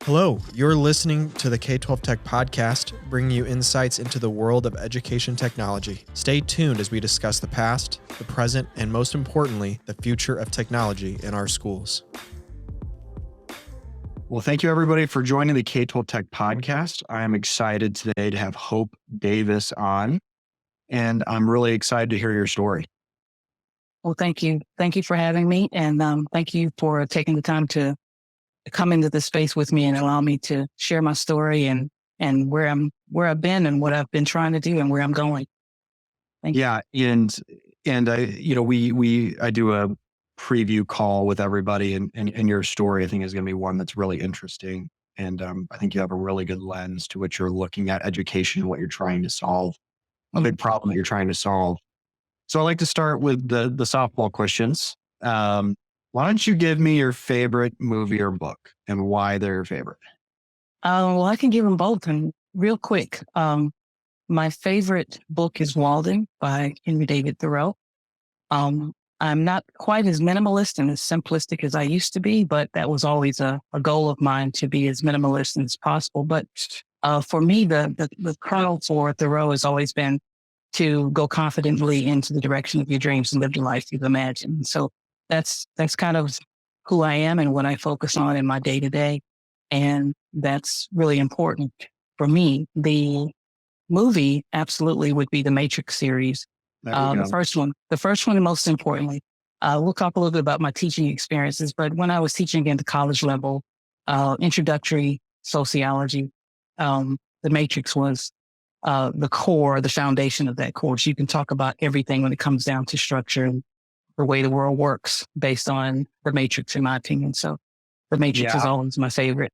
Hello, you're listening to the K-12 Tech Podcast, bringing you insights into the world of education technology. Stay tuned as we discuss the past, the present, and most importantly, the future of technology in our schools. Well, thank you everybody for joining the K-12 Tech Podcast. I am excited today to have Hope Davis on, and I'm really excited to hear your story. Well, thank you. Thank you for having me. And thank you for taking the time to come into this space with me and allow me to share my story and where I've been and what I've been trying to do and where I'm going. Thank you. Yeah. And I do a preview call with everybody, and your story I think is going to be one that's really interesting. And I think you have a really good lens to what you're looking at education, what you're trying to solve, a big problem that you're trying to solve. So I like to start with the softball questions. Why don't you give me your favorite movie or book and why they're your favorite? Well, I can give them both. And real quick, my favorite book is Walden by Henry David Thoreau. I'm not quite as minimalist and as simplistic as I used to be, but that was always a goal of mine to be as minimalist as possible. But for me, the kernel for Thoreau has always been to go confidently into the direction of your dreams and live the life you've imagined. So that's kind of who I am and what I focus on in my day to day. And that's really important for me. The movie absolutely would be the Matrix series. The first one, and most importantly, we'll talk a little bit about my teaching experiences, but when I was teaching at the college level, introductory sociology, the Matrix was the core, the foundation of that course. You can talk about everything when it comes down to structure and the way the world works based on the Matrix, in my opinion. So the Matrix is always my favorite.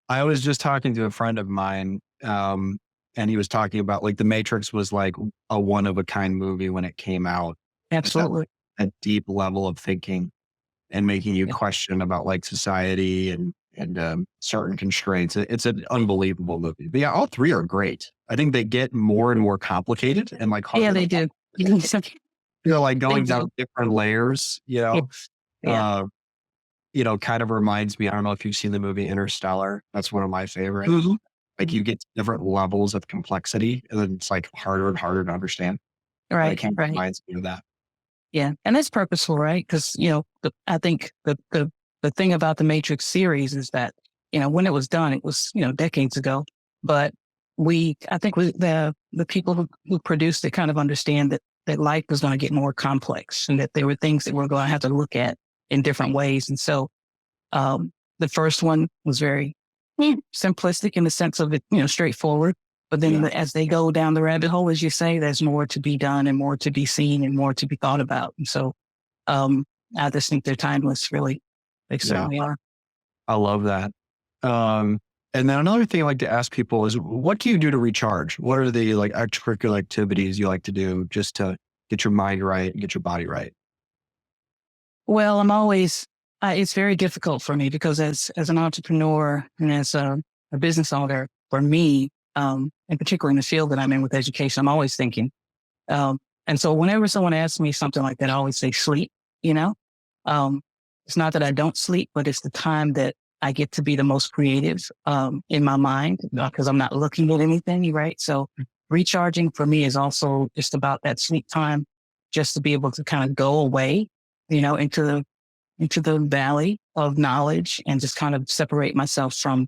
I was just talking to a friend of mine, and he was talking about like the Matrix was like a one of a kind movie when it came out. Absolutely. A deep level of thinking and making you question about like society and certain constraints. It's an unbelievable movie. But yeah, all three are great. I think they get more and more complicated and like harder. Yeah, they do. Like going down different layers, kind of reminds me, I don't know if you've seen the movie Interstellar. That's one of my favorites. Mm-hmm. Like you get different levels of complexity and then it's like harder and harder to understand. Right. It kind of reminds me of that. Yeah. And that's purposeful, right? Because, I think the thing about the Matrix series is that, when it was done, it was, decades ago, but the people who produced it kind of understand that life was going to get more complex and that there were things that we're going to have to look at in different ways. And so, the first one was very simplistic in the sense of it, straightforward. But then as they go down the rabbit hole, as you say, there's more to be done and more to be seen and more to be thought about. And so, I just think they're timeless, really. They certainly are. I love that. And then another thing I like to ask people is, what do you do to recharge? What are the like extracurricular activities you like to do just to get your mind right and get your body right? Well, I'm always, it's very difficult for me because as an entrepreneur and as a business owner, for me, and particularly in the field that I'm in with education, I'm always thinking. And so whenever someone asks me something like that, I always say sleep, it's not that I don't sleep, but it's the time that I get to be the most creative in my mind because I'm not looking at anything, right? So recharging for me is also just about that sleep time, just to be able to kind of go away, into the valley of knowledge and just kind of separate myself from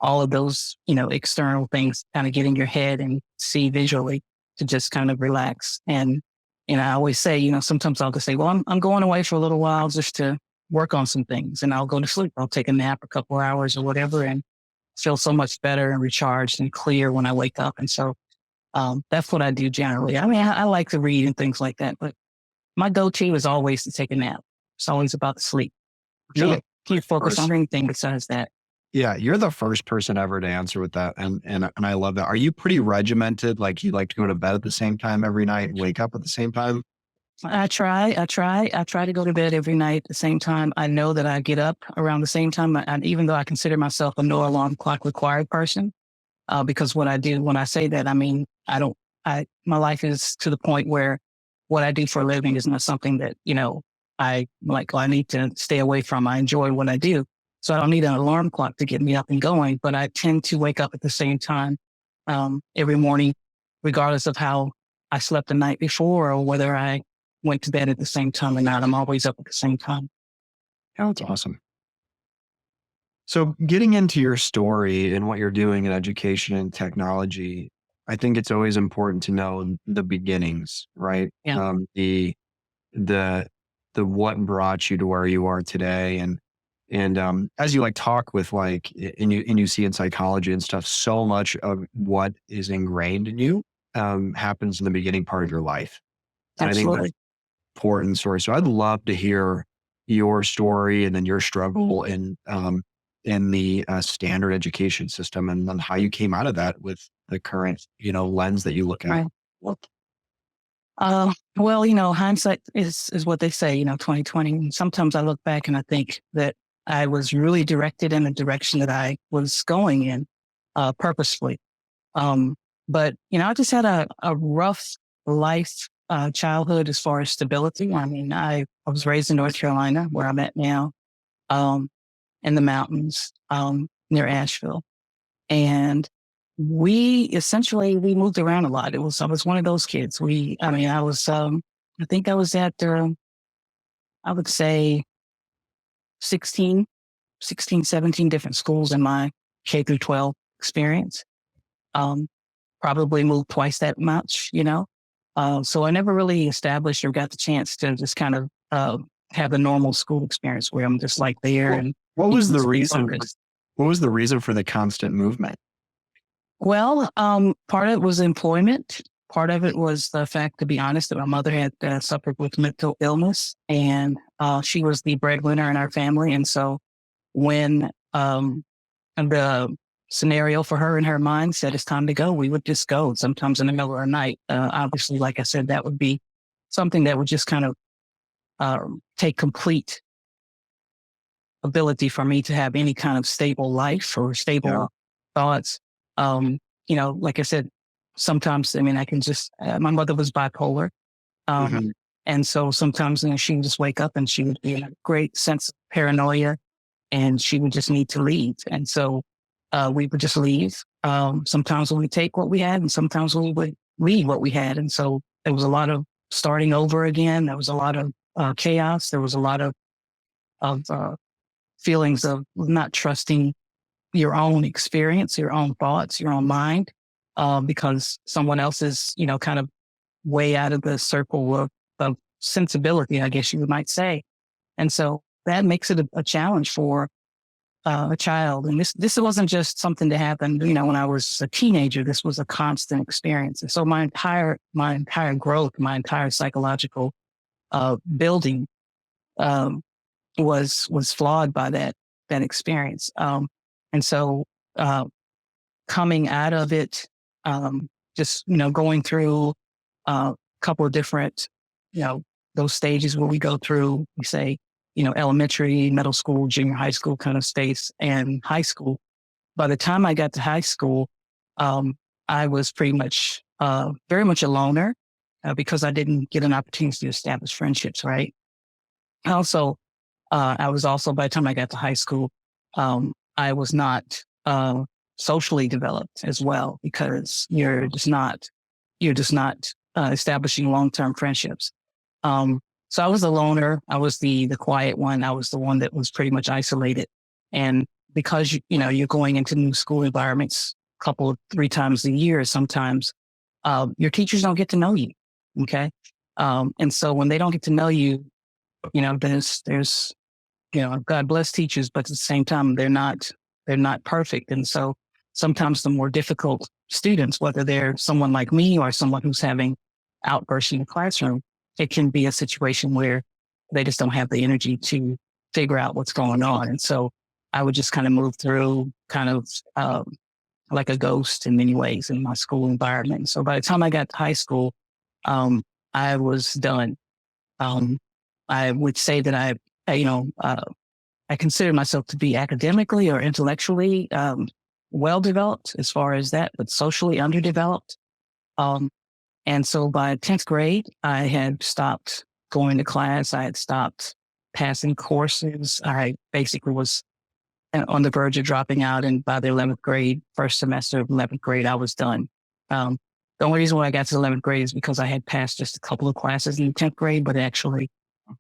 all of those, external things, kind of get in your head and see visually to just kind of relax. And, I always say, sometimes I'll just say, well, I'm going away for a little while just to work on some things and I'll go to sleep. I'll take a nap a couple hours or whatever and feel so much better and recharged and clear when I wake up. And so that's what I do generally. I mean, I like to read and things like that, but my go-to is always to take a nap. It's always about the sleep. Can't focus on anything besides that. Yeah, you're the first person ever to answer with that. And I love that. Are you pretty regimented? Like you like to go to bed at the same time every night and wake up at the same time? I try to go to bed every night at the same time. I know that I get up around the same time. And even though I consider myself a no alarm clock required person, because what I do when I say that, I mean, my life is to the point where what I do for a living is not something that, I like, I need to stay away from. I enjoy what I do. So I don't need an alarm clock to get me up and going, but I tend to wake up at the same time every morning, regardless of how I slept the night before or whether I went to bed at the same time or not. I'm always up at the same time. Yeah, that's awesome. So, getting into your story and what you're doing in education and technology, I think it's always important to know the beginnings, right? Yeah. The what brought you to where you are today, and as you like talk with like, and you see in psychology and stuff, so much of what is ingrained in you happens in the beginning part of your life, and I think that's Absolutely. important story. So, I'd love to hear your story and then your struggle in the standard education system, and then how you came out of that with the current, lens that you look at. Right. Well, hindsight is what they say, 2020. And sometimes I look back and I think that I was really directed in the direction that I was going in, purposefully. Um, but, I just had a rough life, childhood as far as stability. I mean, I was raised in North Carolina, where I'm at now, um, in the mountains, near Asheville. And we moved around a lot. I was one of those kids. I think I was at, I would say 16, 16, 17 different schools in my K through 12 experience. Um, Probably moved twice that much. So I never really established or got the chance to just kind of, have a normal school experience where I'm just like there What, and what was the stay reason? focused. What was the reason for the constant movement? Well, part of it was employment. Part of it was the fact, to be honest, that my mother had suffered with mental illness, and she was the breadwinner in our family. And so, when the scenario for her in her mind said it's time to go, we would just go. Sometimes in the middle of the night. Obviously, like I said, that would be something that would just kind of take complete ability for me to have any kind of stable life or Yeah. stable thoughts. Like I said, sometimes, I mean, I can just, my mother was bipolar. Um, Hmm. and so sometimes she would just wake up and she would be in a great sense of paranoia and she would just need to leave. And so we would just leave. Sometimes we would take what we had and sometimes we would leave what we had. And so there was a lot of starting over again. There was a lot of chaos. There was a lot of feelings of not trusting your own experience, your own thoughts, your own mind, because someone else is, kind of way out of the circle of sensibility, I guess you might say. And so that makes it a challenge for a child. And this wasn't just something that happened, when I was a teenager. This was a constant experience. And so my entire growth, my entire psychological building um, was flawed by that experience. And so uh, coming out of it, just going through a couple of different, you know, those stages where we go through, we say, elementary, middle school, junior high school kind of space, and high school. By the time I got to high school, um, I was pretty much very much a loner because I didn't get an opportunity to establish friendships. Right. Also, I was also, by the time I got to high school, I was not socially developed as well because you're just not establishing long term friendships. So I was a loner. I was the quiet one. I was the one that was pretty much isolated. And because you're going into new school environments a couple, 3 times a year, sometimes your teachers don't get to know you. Okay. And so when they don't get to know you, there's God bless teachers, but at the same time, they're not perfect. And so sometimes the more difficult students, whether they're someone like me or someone who's having outbursts in the classroom, it can be a situation where they just don't have the energy to figure out what's going on. And so I would just kind of move through kind of like a ghost in many ways in my school environment. So by the time I got to high school, um, I was done. Um, I would say that I consider myself to be academically or intellectually well developed as far as that, but socially underdeveloped. Um, and so by 10th grade, I had stopped going to class. I had stopped passing courses. I basically was on the verge of dropping out. And by the 11th grade, first semester of 11th grade, I was done. The only reason why I got to 11th grade is because I had passed just a couple of classes in 10th grade, but actually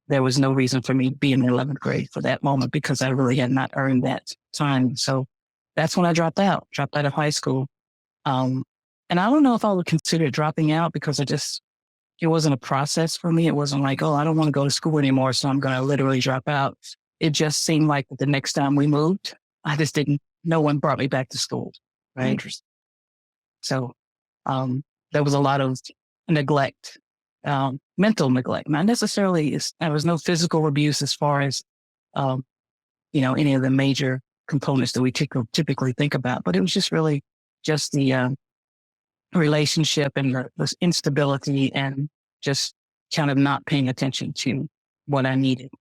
there was no reason for me to be in the 11th grade for that moment because I really had not earned that time. So that's when I dropped out of high school. And I don't know if I would consider it dropping out because it wasn't a process for me. It wasn't like, oh, I don't want to go to school anymore, so I'm going to literally drop out. It just seemed like the next time we moved, no one brought me back to school. Right. Interesting. So there was a lot of neglect, mental neglect, not necessarily, there was no physical abuse as far as, any of the major components that we typically think about, but it was just really just the relationship and the instability and just kind of not paying attention to what I needed.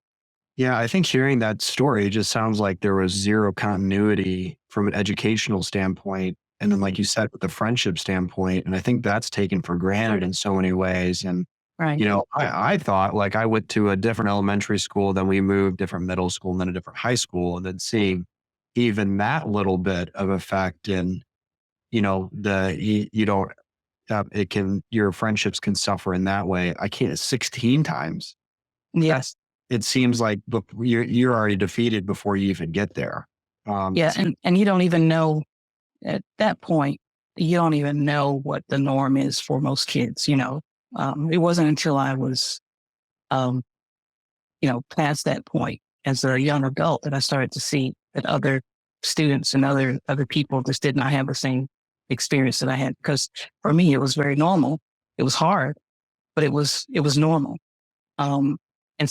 Yeah, I think hearing that story just sounds like there was zero continuity from an educational standpoint. And then, like you said, with the friendship standpoint, and I think that's taken for granted in so many ways. And, Right. I thought like I went to a different elementary school, then we moved different middle school and then a different high school. And then seeing even that little bit of effect in, you don't, your friendships can suffer in that way. I can't 16 times. Yes. It seems like you're already defeated before you even get there. Yeah. And you don't even know at that point, you don't even know what the norm is for most kids. It wasn't until I was, past that point as a young adult that I started to see that other students and other people just did not have the same experience that I had. Because for me, it was very normal. It was hard, but it was normal. And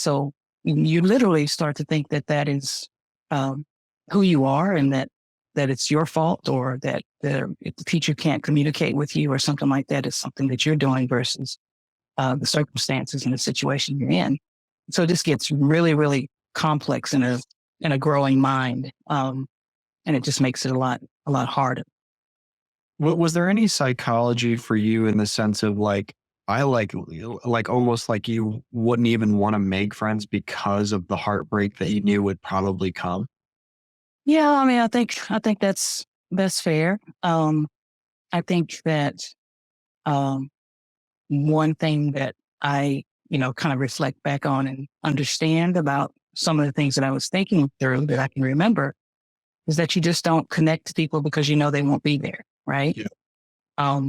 so you literally start to think that is who you are, and that it's your fault, or that if the teacher can't communicate with you or something like that, it's something that you're doing versus the circumstances and the situation you're in. So it just gets really, really complex in a growing mind, and it just makes it a lot harder. Was there any psychology for you in the sense of like, I like almost like you wouldn't even want to make friends because of the heartbreak that you knew would probably come? Yeah, I mean, I think that's fair. I think that one thing that I, kind of reflect back on and understand about some of the things that I was thinking through that I can remember is that you just don't connect to people because they won't be there, right? Yeah.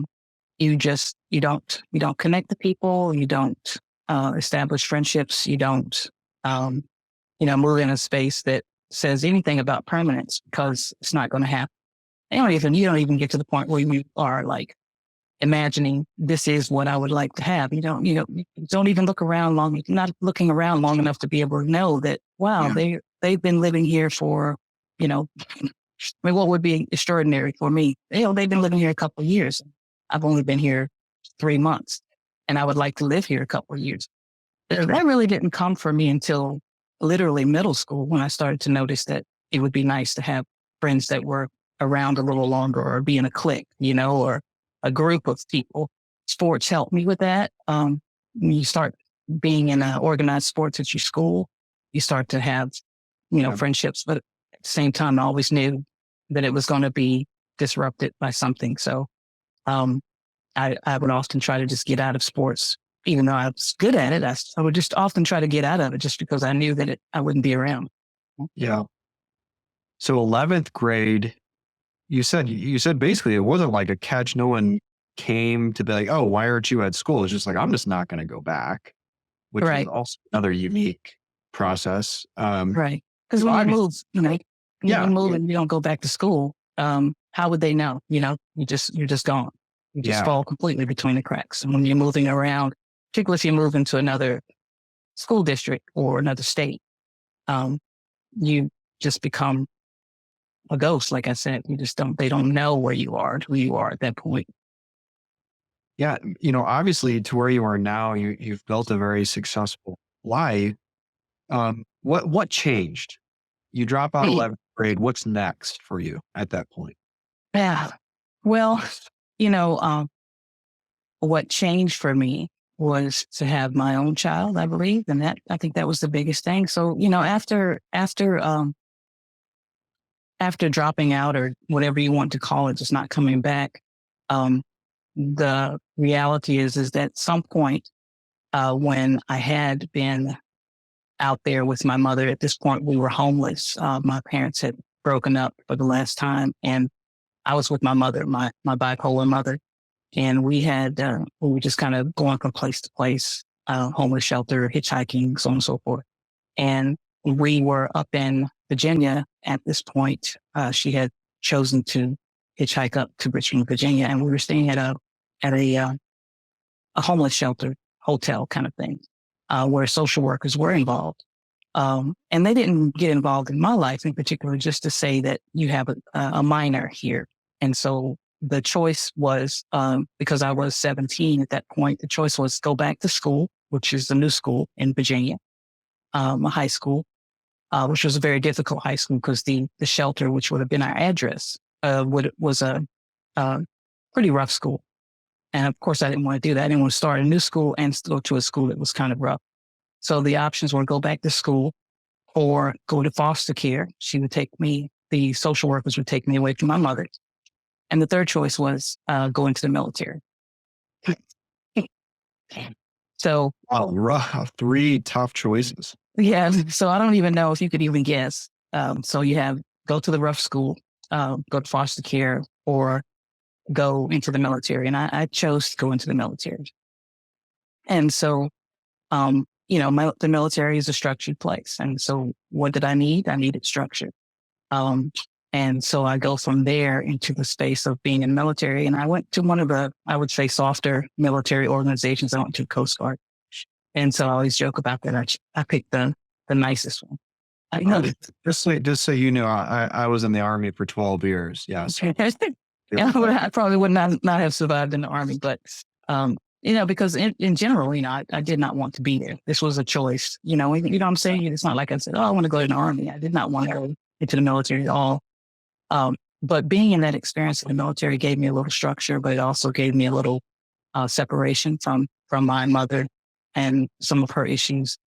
You don't connect to people. You don't establish friendships. You don't, move in a space that says anything about permanence because it's not going to happen. You don't even get to the point where you are like imagining this is what I would like to have. You don't even look around long. You're not looking around long enough to be able to know that, wow, they've been living here for, I mean, what would be extraordinary for me? They've been living here a couple of years. I've only been here 3 months, and I would like to live here a couple of years. That really didn't come for me until literally middle school, when I started to notice that it would be nice to have friends that were around a little longer, or be in a clique, or a group of people. Sports helped me with that. When you start being in organized sports at your school, you start to have, friendships. But at the same time, I always knew that it was going to be disrupted by something. So I would often try to just get out of sports, even though I was good at it. I would just often try to get out of it just because I knew that I wouldn't be around. Yeah. So 11th grade, you said basically it wasn't like a catch. No one came to be like, oh, why aren't you at school? It's just like, I'm just not going to go back, which Right. is also another unique process. Right. Because when you move, you move and you don't go back to school, how would they know? You're just gone. You just fall completely between the cracks. And when you're moving around, particularly if you move into another school district or another state, you just become a ghost. Like I said, they don't know where you are, who you are at that point. Yeah. Obviously to where you are now, you've built a very successful life. What changed? You drop out 11th grade. What's next for you at that point? Yeah. Well, what changed for me was to have my own child, I believe. And I think that was the biggest thing. So, after after dropping out or whatever you want to call it, just not coming back, um, the reality is that at some point, when I had been out there with my mother, at this point we were homeless. My parents had broken up for the last time, and I was with my mother, my bipolar mother, and we were just kind of going from place to place, homeless shelter, hitchhiking, so on and so forth. And we were up in Virginia at this point. She had chosen to hitchhike up to Richmond, Virginia, and we were staying at a homeless shelter hotel kind of thing, where social workers were involved. And they didn't get involved in my life in particular, just to say that you have a minor here. And so the choice was, because I was 17 at that point, the choice was go back to school, which is a new school in Virginia, a high school, which was a very difficult high school because the shelter, which would have been our address, was a pretty rough school. And of course, I didn't want to do that. I didn't want to start a new school and go to a school that was kind of rough. So the options were go back to school or go to foster care. The social workers would take me away from my mother. And the third choice was go into the military. So, wow, rough, 3 tough choices. yeah, so I don't even know if you could even guess. So you have go to the rough school, go to foster care, or go into the military. And I chose to go into the military. And so, the military is a structured place. And so what did I need? I needed structure. And so I go from there into the space of being in the military. And I went to one of the, I would say, softer military organizations. I went to Coast Guard. And so I always joke about that. I picked the nicest one. I know. Just so you know, I was in the Army for 12 years. Yes. Yeah, I probably would not have survived in the Army, but, because in general, I did not want to be there. This was a choice, you know what I'm saying? It's not like I said, oh, I want to go to the Army. I did not want to go into the military at all. But being in that experience in the military gave me a little structure, but it also gave me a little separation from my mother and some of her issues,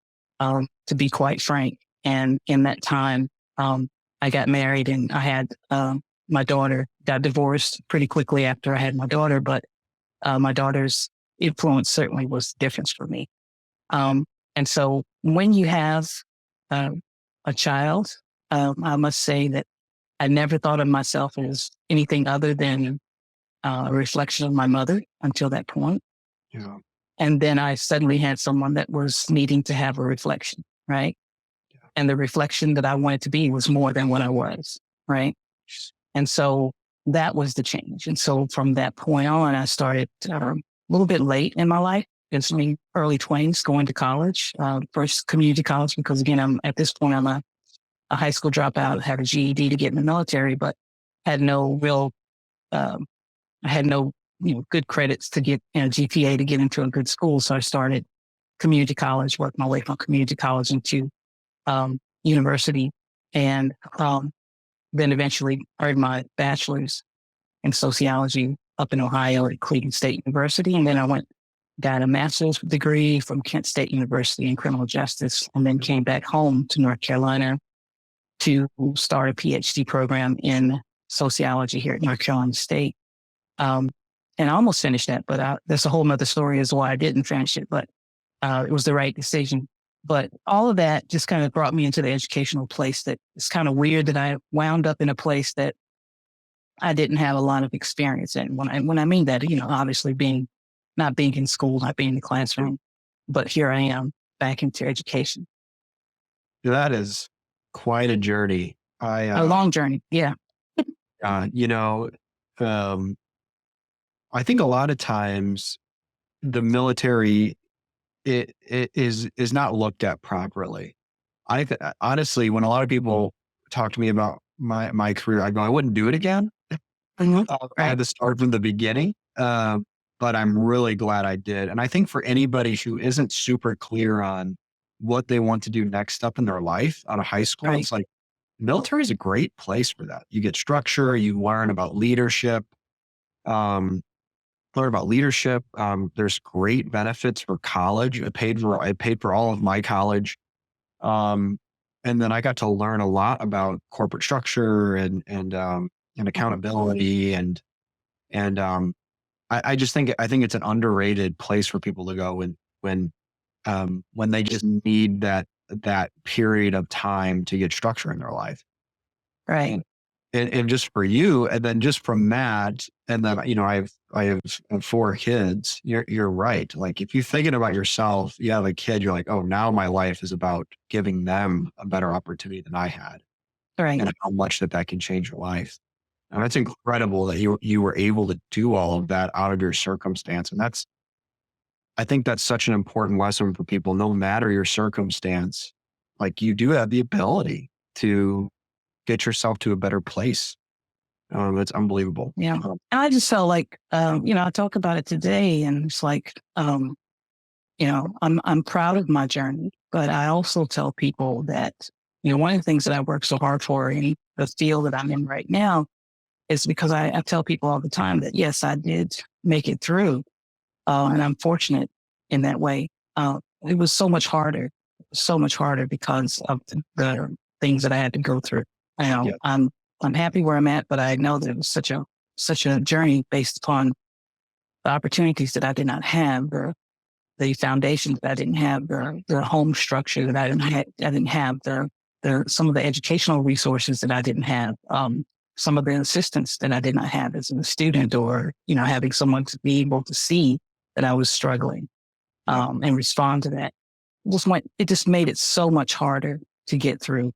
to be quite frank. And in that time, I got married and I had my daughter. Got divorced pretty quickly after I had my daughter, but my daughter's influence certainly was the difference for me. And so when you have a child, I must say that I never thought of myself as anything other than a reflection of my mother until that point. Yeah. And then I suddenly had someone that was needing to have a reflection, right? Yeah. And the reflection that I wanted to be was more than what I was, right? And so that was the change. And so from that point on, I started a little bit late in my life. It's my early 20s going to college, first community college, because again, I'm a high school dropout, had a GED to get in the military, but had no real, I had no good credits to get GPA to get into a good school. So I started community college, worked my way from community college into university, and then eventually earned my bachelor's in sociology up in Ohio at Cleveland State University. And then I got a master's degree from Kent State University in criminal justice, and then came back home to North Carolina to start a PhD program in sociology here at North Carolina State. And I almost finished that, but that's a whole nother story as to why I didn't finish it, but it was the right decision. But all of that just kind of brought me into the educational place that it's kind of weird that I wound up in a place that I didn't have a lot of experience in. When I mean that, obviously not being in school, not being in the classroom, but here I am back into education. That is quite a journey. A long journey. Yeah. I think a lot of times the military, it is not looked at properly. Honestly, when a lot of people talk to me about my career, I go, I wouldn't do it again. Mm-hmm. I had to start from the beginning, but I'm really glad I did. And I think for anybody who isn't super clear on what they want to do next up in their life out of high school, Right. It's like military is a great place for that. You get structure, you learn about leadership. There's great benefits for college. I paid for all of my college. And then I got to learn a lot about corporate structure and accountability and I just think I think it's an underrated place for people to go when they just need that period of time to get structure in their life. Right. And just for you, and then just from that, and then I have 4 kids. You're right. Like if you're thinking about yourself, you have a kid, you're like, oh, now my life is about giving them a better opportunity than I had, Right. and how much that can change your life. And that's incredible that you were able to do all of that out of your circumstance. And I think that's such an important lesson for people, no matter your circumstance. Like you do have the ability to get yourself to a better place. It's unbelievable. Yeah. And I just felt like, I talk about it today and it's like, I'm proud of my journey, but I also tell people that, one of the things that I work so hard for in the field that I'm in right now is because I tell people all the time that, yes, I did make it through. And I'm fortunate in that way. It was so much harder because of the things that I had to go through. Yeah. I'm happy where I'm at, but I know that it was such a journey based upon the opportunities that I did not have, the foundations that I didn't have, the home structure that I didn't have, some of the educational resources that I didn't have, some of the assistance that I did not have as a student, or having someone to be able to see that I was struggling and respond to that. It just made it so much harder to get through.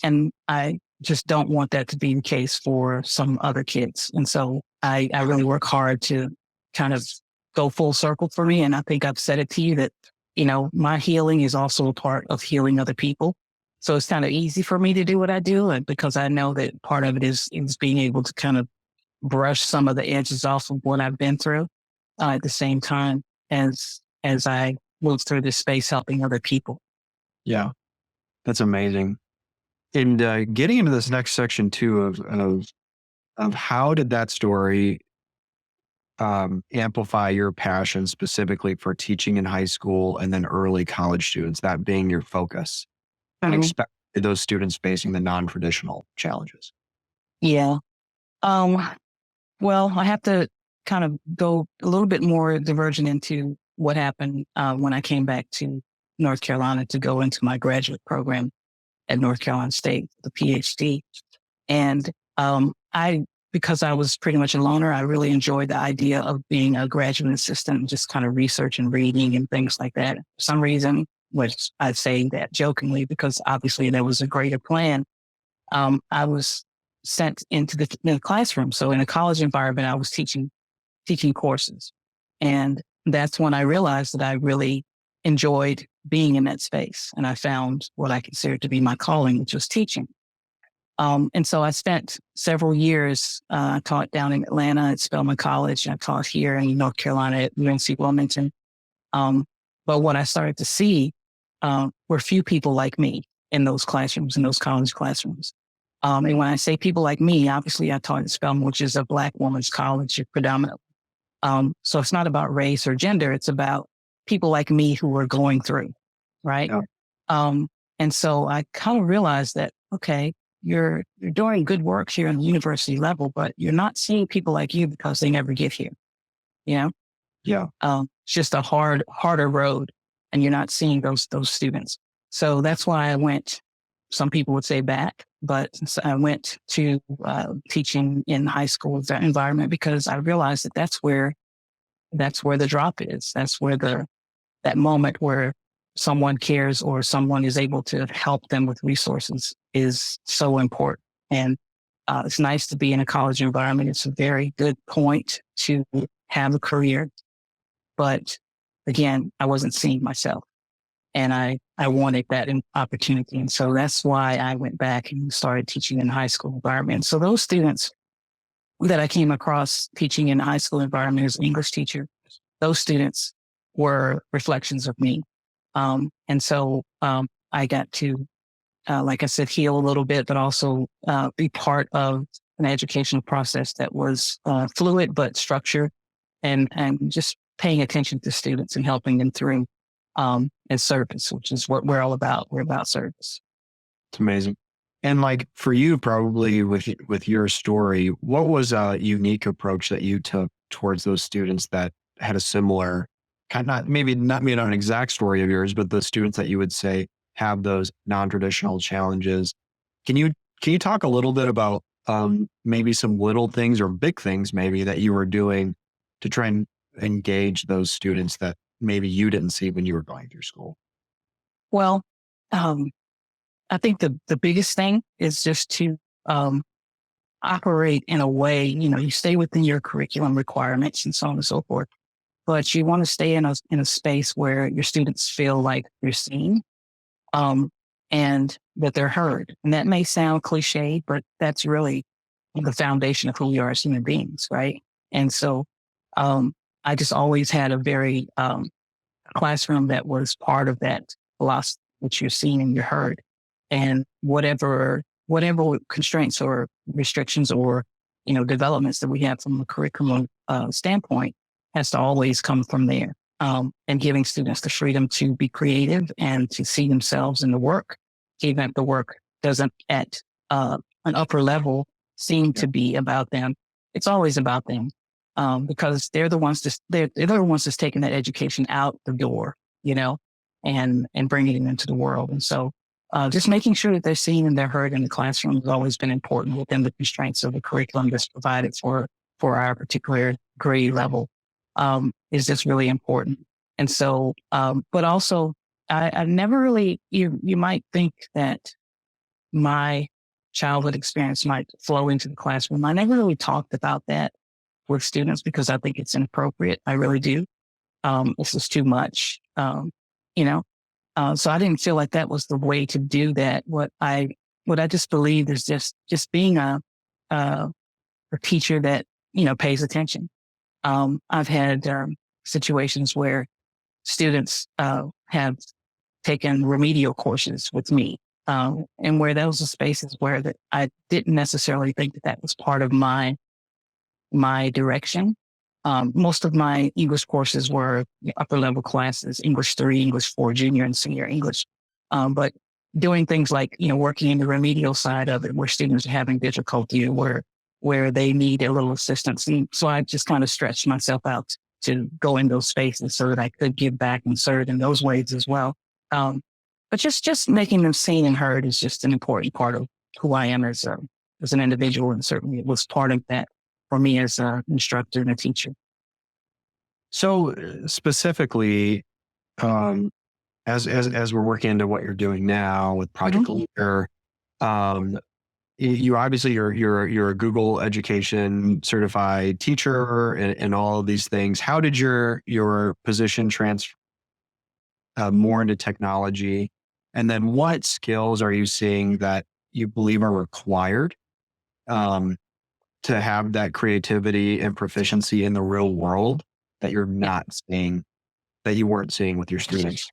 And I just don't want that to be the case for some other kids. And so I really work hard to kind of go full circle for me. And I think I've said it to you that, my healing is also a part of healing other people. So it's kind of easy for me to do what I do. And because I know that part of it is being able to kind of brush some of the edges off of what I've been through at the same time as I move through this space helping other people. Yeah. That's amazing. And getting into this next section too of how did that story amplify your passion specifically for teaching in high school and then early college students, that being your focus, unexpected those students facing the non-traditional challenges? Yeah. Well, I have to kind of go a little bit more divergent into what happened when I came back to North Carolina to go into my graduate program at North Carolina State, the PhD. And because I was pretty much a loner, I really enjoyed the idea of being a graduate assistant and just kind of research and reading and things like that. For some reason, which I say that jokingly because obviously there was a greater plan, I was sent into the classroom. So in a college environment, I was teaching courses. And that's when I realized that I really enjoyed being in that space. And I found what I considered to be my calling, which was teaching. And so I spent several years, I taught down in Atlanta at Spelman College, and I taught here in North Carolina at UNC Wilmington. But what I started to see were few people like me in those classrooms, in those college classrooms. And when I say people like me, obviously I taught at Spelman, which is a Black woman's college predominantly. So it's not about race or gender. It's about people like me who are going through, right? Yeah. And so I kind of realized that, okay, you're doing good work here on the university level, but you're not seeing people like you because they never get here, you know? Yeah. It's just a harder road, and you're not seeing those students. So that's why I went, some people would say back, but I went to teaching in high school environment because I realized that that's where the drop is. That's where that moment where someone cares or someone is able to help them with resources is so important. And it's nice to be in a college environment. It's a very good point to have a career. But again, I wasn't seeing myself, and I wanted that opportunity. And so that's why I went back and started teaching in high school environment. So those students that I came across teaching in a high school environment as an English teacher, those students were reflections of me. And so I got to, like I said, heal a little bit, but also be part of an educational process that was fluid but structured, and just paying attention to students and helping them through and service, which is what we're all about. We're about service. It's amazing. And like for you, probably with your story, what was a unique approach that you took towards those students that had a similar kind, not maybe not an exact story of yours, but the students that you would say have those non-traditional challenges. Can you can you talk a little bit about maybe some little things or big things maybe that you were doing to try and engage those students that maybe you didn't see when you were going through school? Well, um, I think the biggest thing is just to um, operate in a way, you stay within your curriculum requirements and so on and so forth, but you want to stay in a space where your students feel like they're seen, um, and that they're heard. And that may sound cliche, but that's really the foundation of who we are as human beings, right? And so um, I just always had a very classroom that was part of that philosophy, which you're seen and you're heard. And whatever constraints or restrictions or developments that we have from a curriculum standpoint has to always come from there. And giving students the freedom to be creative and to see themselves in the work, even if the work doesn't at an upper level seem to be about them. It's always about them, because they're the ones they're the ones that's taking that education out the door, and bringing it into the world. And so, just making sure that they're seen and they're heard in the classroom has always been important within the constraints of the curriculum that's provided for our particular grade level, is just really important. And so, but also, I never really, you might think that my childhood experience might flow into the classroom. I never really talked about that with students because I think it's inappropriate. I really do. This is too much, you know. So I didn't feel like that was the way to do that. What I just believed is just being a teacher that pays attention. I've had situations where students have taken remedial courses with me, and where those are spaces where that I didn't necessarily think that was part of my direction. Most of my English courses were upper level classes, English 3, English 4, junior and senior English. But doing things like, working in the remedial side of it where students are having difficulty or where they need a little assistance. And so I just kind of stretched myself out to go in those spaces so that I could give back and serve in those ways as well. But just making them seen and heard is just an important part of who I am as an individual. And certainly it was part of that for me as an instructor and a teacher. So specifically, as we're working into what you're doing now with Project LEAR, you obviously you're a Google education certified teacher and all of these things. How did your position transfer more into technology? And then what skills are you seeing that you believe are required to have that creativity and proficiency in the real world that you're not seeing, that you weren't seeing with your students?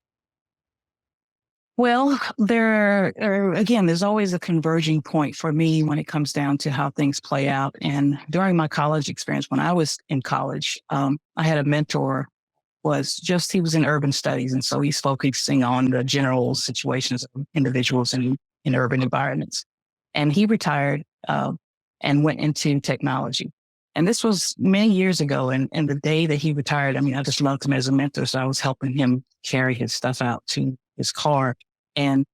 Well, there's always a converging point for me when it comes down to how things play out. And during my college experience, when I was in college, I had a mentor he was in urban studies. And so he's focusing on the general situations of individuals in urban environments. And he retired and went into technology. And this was many years ago. And the day that he retired, I just loved him as a mentor. So I was helping him carry his stuff out to his car. And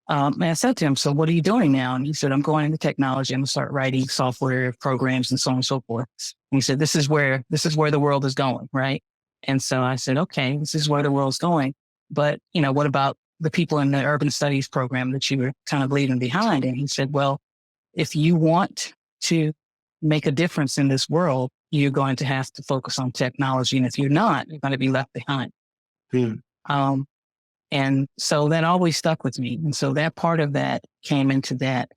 I said to him, "So what are you doing now?" And he said, "I'm going into technology. I'm going to start writing software programs and so on and so forth." And he said, this is where the world is going. Right. And so I said, "Okay, this is where the world's going. But, what about the people in the urban studies program that you were kind of leaving behind?" And he said, "Well, if you want to make a difference in this world, you're going to have to focus on technology. And if you're not, you're going to be left behind." And so that always stuck with me. And so that part of that came into that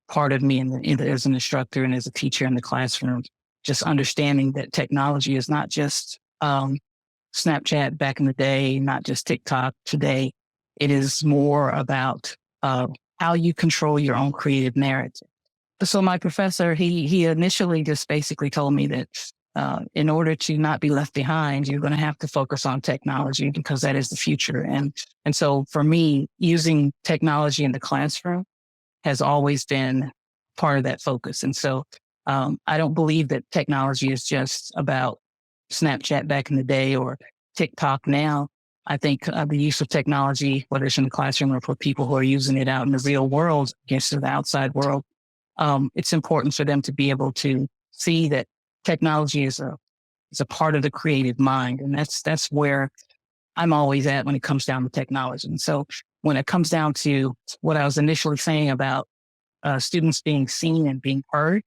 part of me as an instructor and as a teacher in the classroom, just understanding that technology is not just Snapchat back in the day, not just TikTok today. It is more about how you control your own creative narrative. So my professor, he initially just basically told me that in order to not be left behind, you're going to have to focus on technology because that is the future. And so for me, using technology in the classroom has always been part of that focus. And so I don't believe that technology is just about Snapchat back in the day or TikTok now. I think the use of technology, whether it's in the classroom or for people who are using it out in the real world against the outside world, it's important for them to be able to see that technology is a part of the creative mind. And that's where I'm always at when it comes down to technology. And so when it comes down to what I was initially saying about students being seen and being heard,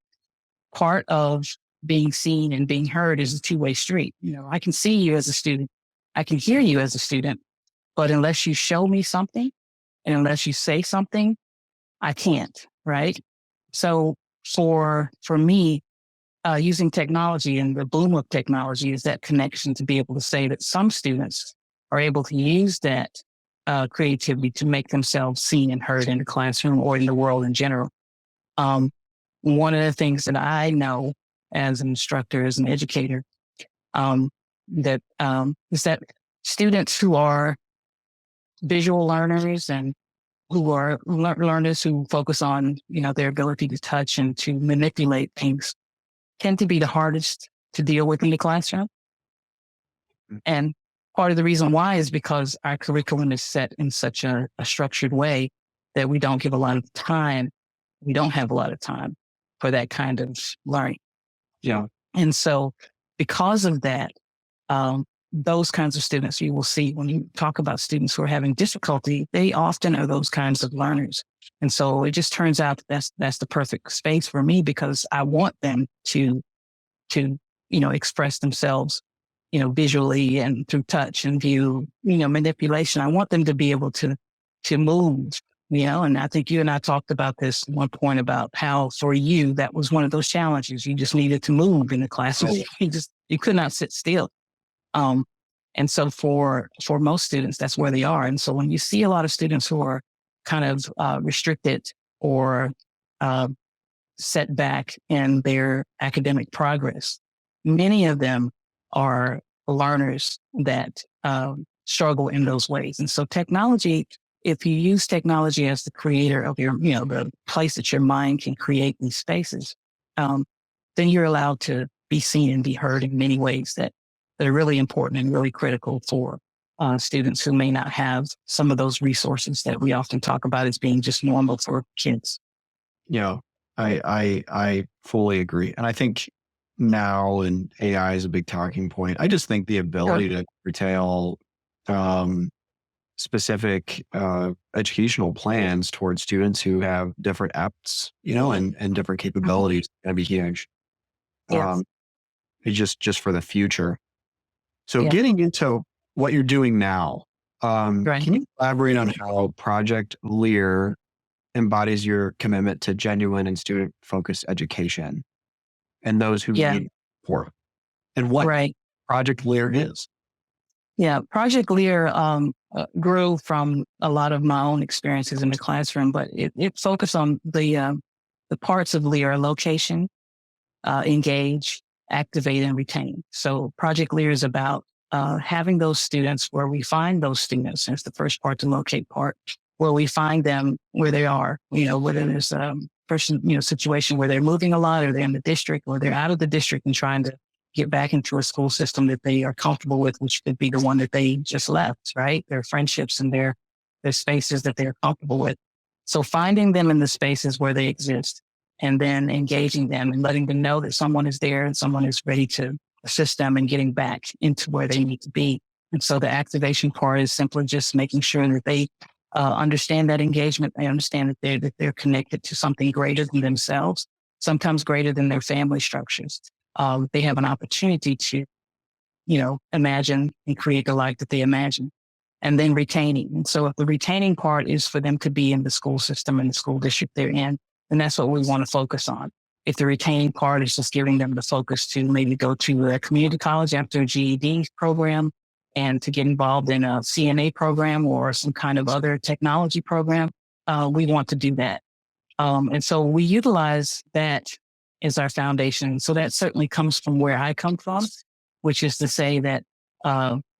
part of being seen and being heard is a two-way street. I can see you as a student. I can hear you as a student, but unless you show me something and unless you say something, I can't, right? So for me, using technology and the boom of technology is that connection to be able to say that some students are able to use that creativity to make themselves seen and heard in the classroom or in the world in general. One of the things that I know as an instructor, as an educator, that is that students who are visual learners and who are learners who focus on their ability to touch and to manipulate things tend to be the hardest to deal with in the classroom. And part of the reason why is because our curriculum is set in such a structured way that we don't give a lot of time. We don't have a lot of time for that kind of learning. Yeah. And so because of that, those kinds of students you will see when you talk about students who are having difficulty, they often are those kinds of learners. And so it just turns out that's the perfect space for me because I want them to express themselves, visually and through touch and view, manipulation. I want them to be able to move, and I think you and I talked about this at one point about how for you, that was one of those challenges. You just needed to move in the classroom. You could not sit still. And so for most students, that's where they are. And so when you see a lot of students who are kind of restricted or set back in their academic progress, many of them are learners that struggle in those ways. And so technology, if you use technology as the creator of your, the place that your mind can create these spaces, then you're allowed to be seen and be heard in many ways that are really important and really critical for students who may not have some of those resources that we often talk about as being just normal for kids. Yeah, I fully agree. And I think now, and AI is a big talking point. I just think the ability to curtail specific educational plans towards students who have different apts, and different capabilities is going to be huge. Yes. It's just for the future. So Yeah. getting into what you're doing now, Right. can you elaborate on how Project LEAR embodies your commitment to genuine and student-focused education and those who need support, and what Right. Project LEAR is? Yeah. Project LEAR grew from a lot of my own experiences in the classroom, but it focused on the parts of LEAR: location, engage, activate, and retain. So Project LEAR is about having those students where we find those students. That's the first part, the locate part, where we find them where they are, whether there's a person, situation where they're moving a lot or they're in the district or they're out of the district and trying to get back into a school system that they are comfortable with, which could be the one that they just left, right? Their friendships and their spaces that they're comfortable with. So finding them in the spaces where they exist and then engaging them and letting them know that someone is there and someone is ready to assist them in getting back into where they need to be. And so the activation part is simply just making sure that they understand that engagement. They understand that they're connected to something greater than themselves, sometimes greater than their family structures. They have an opportunity to, imagine and create the life that they imagine. And then retaining. And so if the retaining part is for them to be in the school system and the school district they're in, then that's what we want to focus on. If the retaining part is just giving them the focus to maybe go to a community college after a GED program and to get involved in a CNA program or some kind of other technology program, we want to do that. And so we utilize that as our foundation. So that certainly comes from where I come from, which is to say that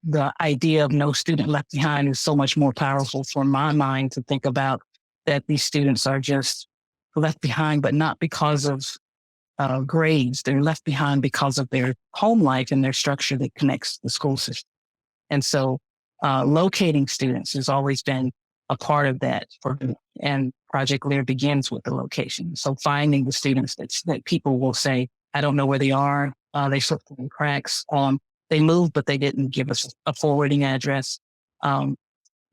the idea of no student left behind is so much more powerful for my mind to think about that these students are just left behind, but not because of grades. They're left behind because of their home life and their structure that connects the school system. And so locating students has always been a part of that for me. And Project LEAR begins with the location. So finding the students that people will say, I don't know where they are. They slipped through the cracks. They moved, but they didn't give us a forwarding address.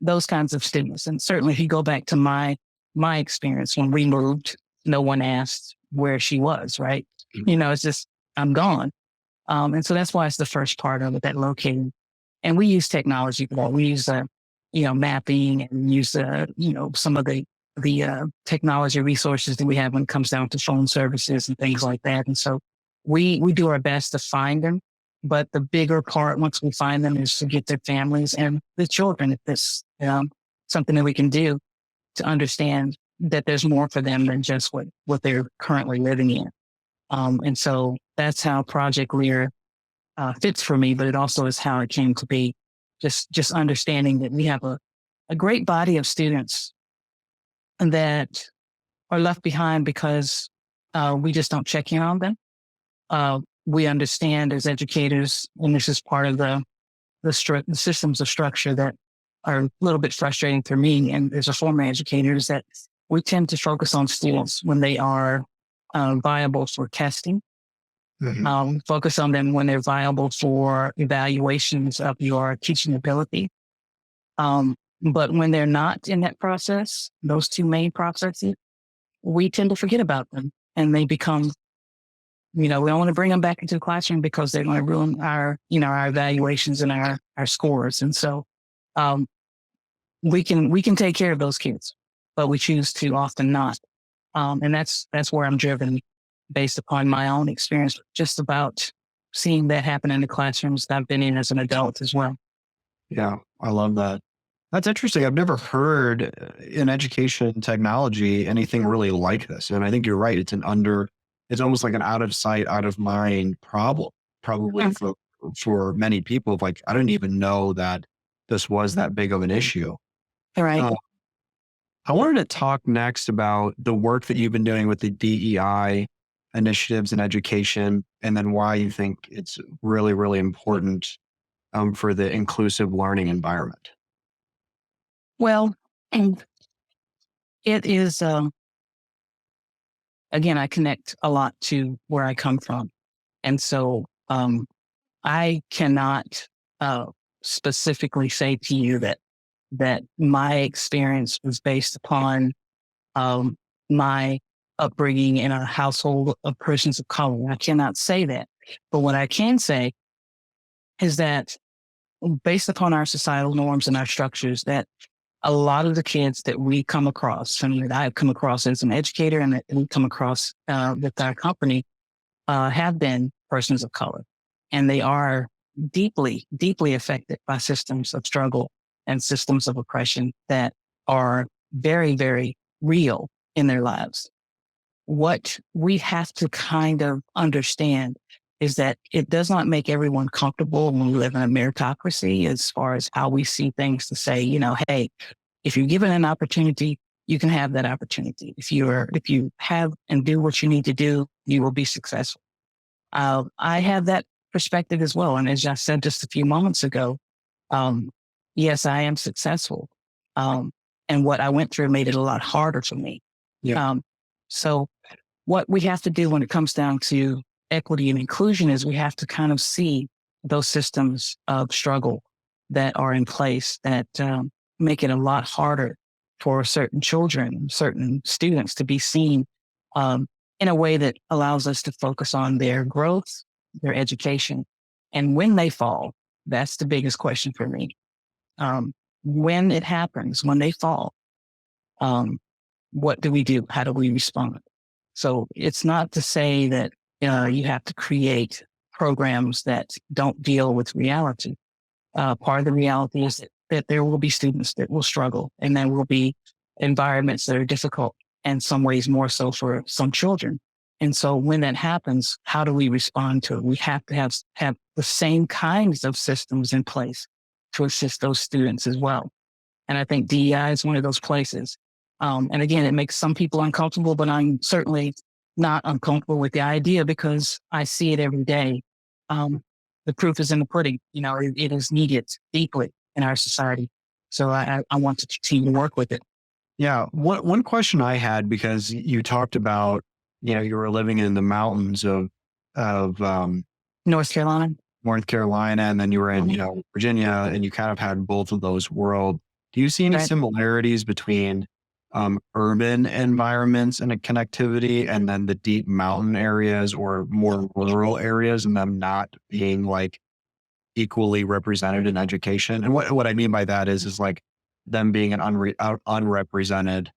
Those kinds of students. And certainly if you go back to my experience when we moved, no one asked where she was, right? It's just, I'm gone. And so that's why it's the first part of it, that locating. And we use technology for that. We use, mapping, and use, some of the technology resources that we have when it comes down to phone services and things like that. And so we do our best to find them. But the bigger part, once we find them, is to get their families and the children, if there's something that we can do to understand that there's more for them than just what they're currently living in. And so that's how Project LEAR fits for me, but it also is how it came to be. Just understanding that we have a great body of students that are left behind because we just don't check in on them. We understand as educators, and this is part of the systems of structure that are a little bit frustrating for me and as a former educator, is that we tend to focus on students when they are viable for testing. Mm-hmm. Focus on them when they're viable for evaluations of your teaching ability. But when they're not in that process, those two main processes, we tend to forget about them, and they become, we don't want to bring them back into the classroom because they're going to ruin our evaluations and our scores. And so we can take care of those kids, but we choose to often not. And that's where I'm driven, based upon my own experience, just about seeing that happen in the classrooms that I've been in as an adult as well. Yeah, I love that. That's interesting. I've never heard in education technology anything really like this. And I think you're right. It's almost like an out of sight, out of mind problem, probably for many people. Like, I didn't even know that this was that big of an issue. All right. I wanted to talk next about the work that you've been doing with the DEI initiatives in education, and then why you think it's really, really important for the inclusive learning environment. Well, and it is, again, I connect a lot to where I come from. And so I cannot specifically say to you that my experience was based upon my upbringing in a household of persons of color. I cannot say that. But what I can say is that based upon our societal norms and our structures, that a lot of the kids that we come across, and that I've come across as an educator and that we come across with our company, have been persons of color. And they are deeply, deeply affected by systems of struggle and systems of oppression that are very, very real in their lives. What we have to kind of understand is that it does not make everyone comfortable when we live in a meritocracy as far as how we see things, to say, hey, if you're given an opportunity, you can have that opportunity. If you have and do what you need to do, you will be successful. I have that perspective as well. And as I said just a few moments ago, yes, I am successful. And what I went through made it a lot harder for me. Yeah. So what we have to do when it comes down to equity and inclusion is we have to kind of see those systems of struggle that are in place that make it a lot harder for certain children, certain students to be seen in a way that allows us to focus on their growth, their education. And when they fall, that's the biggest question for me. When it happens, when they fall, what do we do? How do we respond? So it's not to say that you have to create programs that don't deal with reality. Part of the reality is that there will be students that will struggle, and there will be environments that are difficult, and some ways more so for some children. And so when that happens, how do we respond to it? We have to have the same kinds of systems in place to assist those students as well. And I think DEI is one of those places. And again, it makes some people uncomfortable, but I'm certainly not uncomfortable with the idea because I see it every day. Um, the proof is in the pudding. It is needed deeply in our society. So I want to continue to work with it. Yeah. One question I had, because you talked about, you were living in the mountains of North Carolina. North Carolina, and then you were in, Mhm. Virginia, and you kind of had both of those worlds. Do you see any Right. similarities between urban environments and a connectivity, and then the deep mountain areas or more rural areas, and them not being like equally represented in education? And what I mean by that is like them being an unrepresented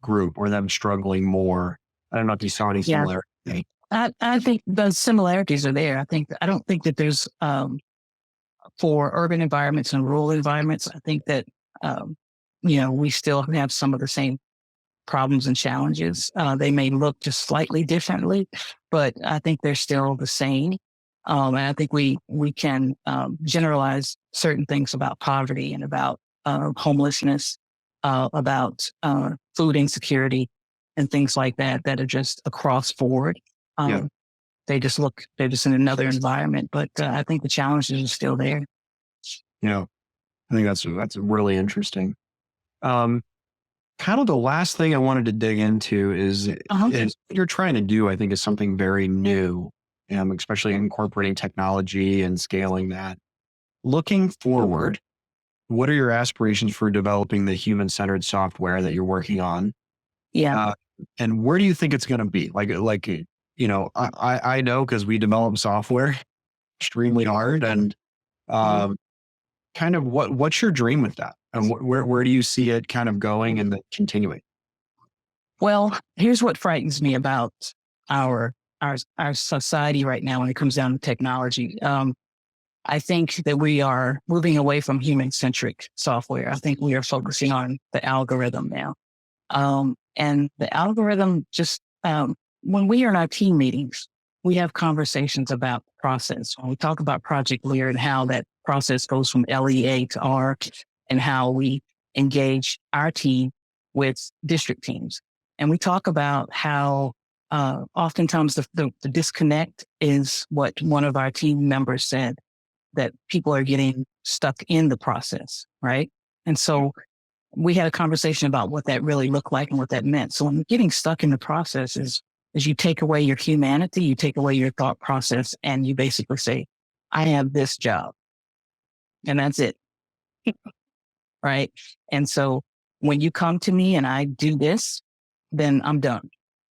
group, or them struggling more. I don't know if you saw any Yeah. similarity. I think the similarities are there. I don't think that there's for urban environments and rural environments. I think that um, we still have some of the same problems and challenges. They may look just slightly differently, but I think they're still the same. And I think we can generalize certain things about poverty and about homelessness, about food insecurity, and things like that that are just across board. Yeah. Um, they're just in another environment, but I think the challenges are still there. I think that's really interesting. Um, Kind of the last thing I wanted to dig into Uh-huh. is what you're trying to do, I think, is something very new, especially incorporating technology and scaling that. Looking forward, what are your aspirations for developing the human-centered software that you're working on? Yeah. Uh, and where do you think it's going to be? I know, because we develop software extremely hard, and Mhm. um, kind of what's your dream with that, and where do you see it kind of going and then continuing? Well, here's what frightens me about our our society right now when it comes down to technology. I think that we are moving away from human centric software. I think we are focusing on the algorithm now. And the algorithm just, when we are in our team meetings, we have conversations about process. When we talk about Project LEAR and how that process goes from LEA to R, and how we engage our team with district teams. And we talk about how oftentimes the disconnect is what one of our team members said, that people are getting stuck in the process, right? And so we had a conversation about what that really looked like and what that meant. So when you're getting stuck in the process is you take away your humanity, you take away your thought process, and you basically say, I have this job and that's it. Right. And so when you come to me and I do this, then I'm done.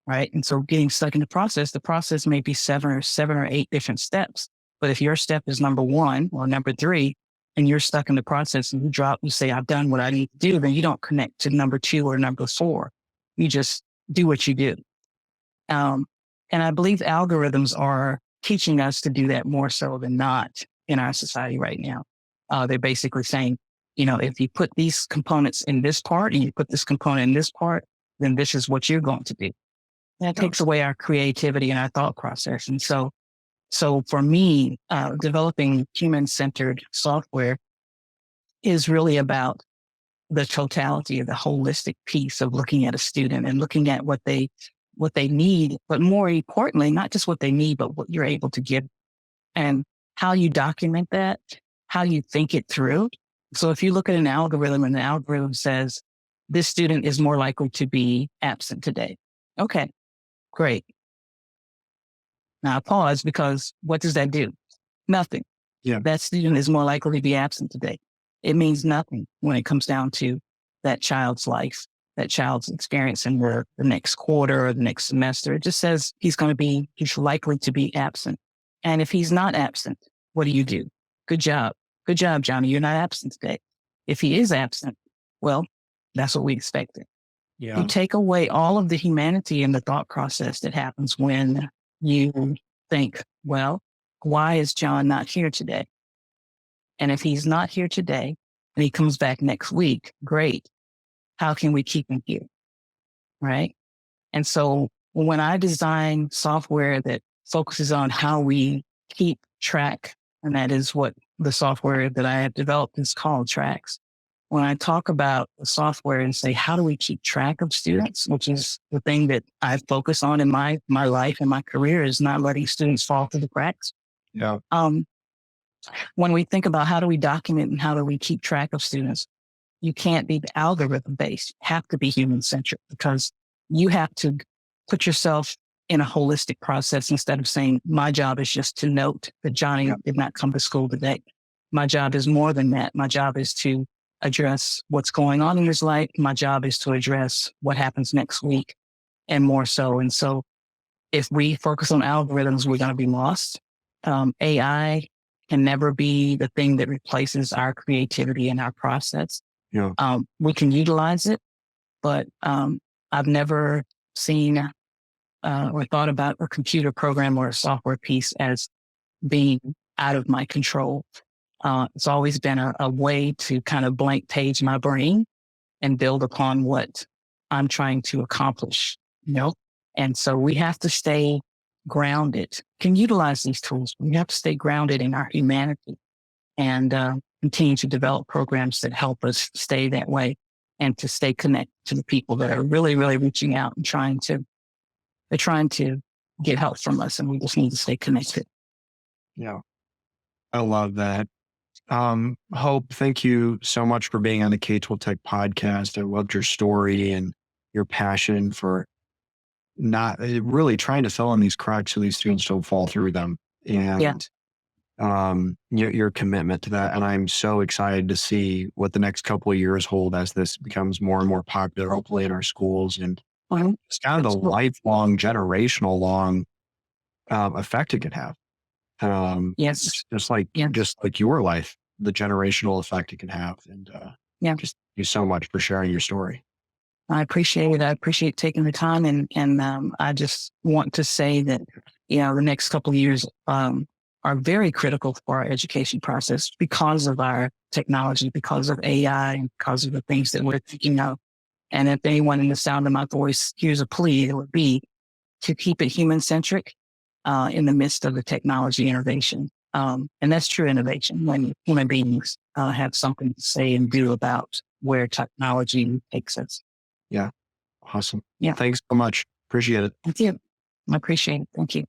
Right. And so getting stuck in the process may be seven or eight different steps. But if your step is number one or number three, and you're stuck in the process and you say, I've done what I need to do, then you don't connect to number two or number four. You just do what you do. Um, and I believe algorithms are teaching us to do that more so than not in our society right now. They're basically saying, if you put these components in this part and you put this component in this part, then this is what you're going to do. That takes away our creativity and our thought process. And so for me, developing human-centered software is really about the totality of the holistic piece of looking at a student and looking at what they need, but more importantly, not just what they need, but what you're able to give and how you document that, how you think it through. So if you look at an algorithm and the algorithm says this student is more likely to be absent today. Okay, great. Now pause, because what does that do? Nothing. Yeah. That student is more likely to be absent today. It means nothing when it comes down to that child's life, that child's experience in the next quarter or the next semester. It just says he's likely to be absent. And if he's not absent, what do you do? Good job. Good job, Johnny. You're not absent today. If he is absent, well, that's what we expected. You Yeah. take away all of the humanity and the thought process that happens when you think, well, why is John not here today? And if he's not here today and he comes back next week, great. How can we keep him here? Right. And so when I design software that focuses on how we keep track, and that is what the software that I have developed is called Tracks. when I talk about the software and say, how do we keep track of students, which is the thing that I focus on in my life and my career, is not letting students fall through the cracks. Yeah. When we think about how do we document and how do we keep track of students, you can't be algorithm based. You have to be human centric, because you have to put yourself in a holistic process instead of saying, my job is just to note that Johnny did not come to school today. My job is more than that. My job is to address what's going on in his life. My job is to address what happens next week, and more so. And so if we focus on algorithms, we're going to be lost. AI can never be the thing that replaces our creativity and our process. Yeah. We can utilize it, but I've never seen or thought about a computer program or a software piece as being out of my control. It's always been a way to kind of blank page my brain and build upon what I'm trying to accomplish, you know? And so we have to stay grounded, can utilize these tools. We have to stay grounded in our humanity and continue to develop programs that help us stay that way, and to stay connected to the people that are really, really reaching out and they're trying to get help from us, and we just need to stay connected. Yeah. I love that. Hope, thank you so much for being on the K-12 Tech podcast. I loved your story and your passion for not really trying to fill in these cracks so these students don't fall through them. Yeah. And your commitment to that. And I'm so excited to see what the next couple of years hold as this becomes more and more popular, hopefully in our schools. And it's kind of the lifelong, generational long effect it could have. Yes. Just like your life, the generational effect it can have. And just thank you so much for sharing your story. I appreciate it. I appreciate taking the time. And I just want to say that, the next couple of years are very critical for our education process because of our technology, because of AI, and because of the things that we're thinking of. And if anyone in the sound of my voice hears a plea, it would be to keep it human centric in the midst of the technology innovation. And that's true innovation, when human beings have something to say and do about where technology takes us. Yeah. Awesome. Yeah. Thanks so much. Appreciate it. Thank you. I appreciate it. Thank you.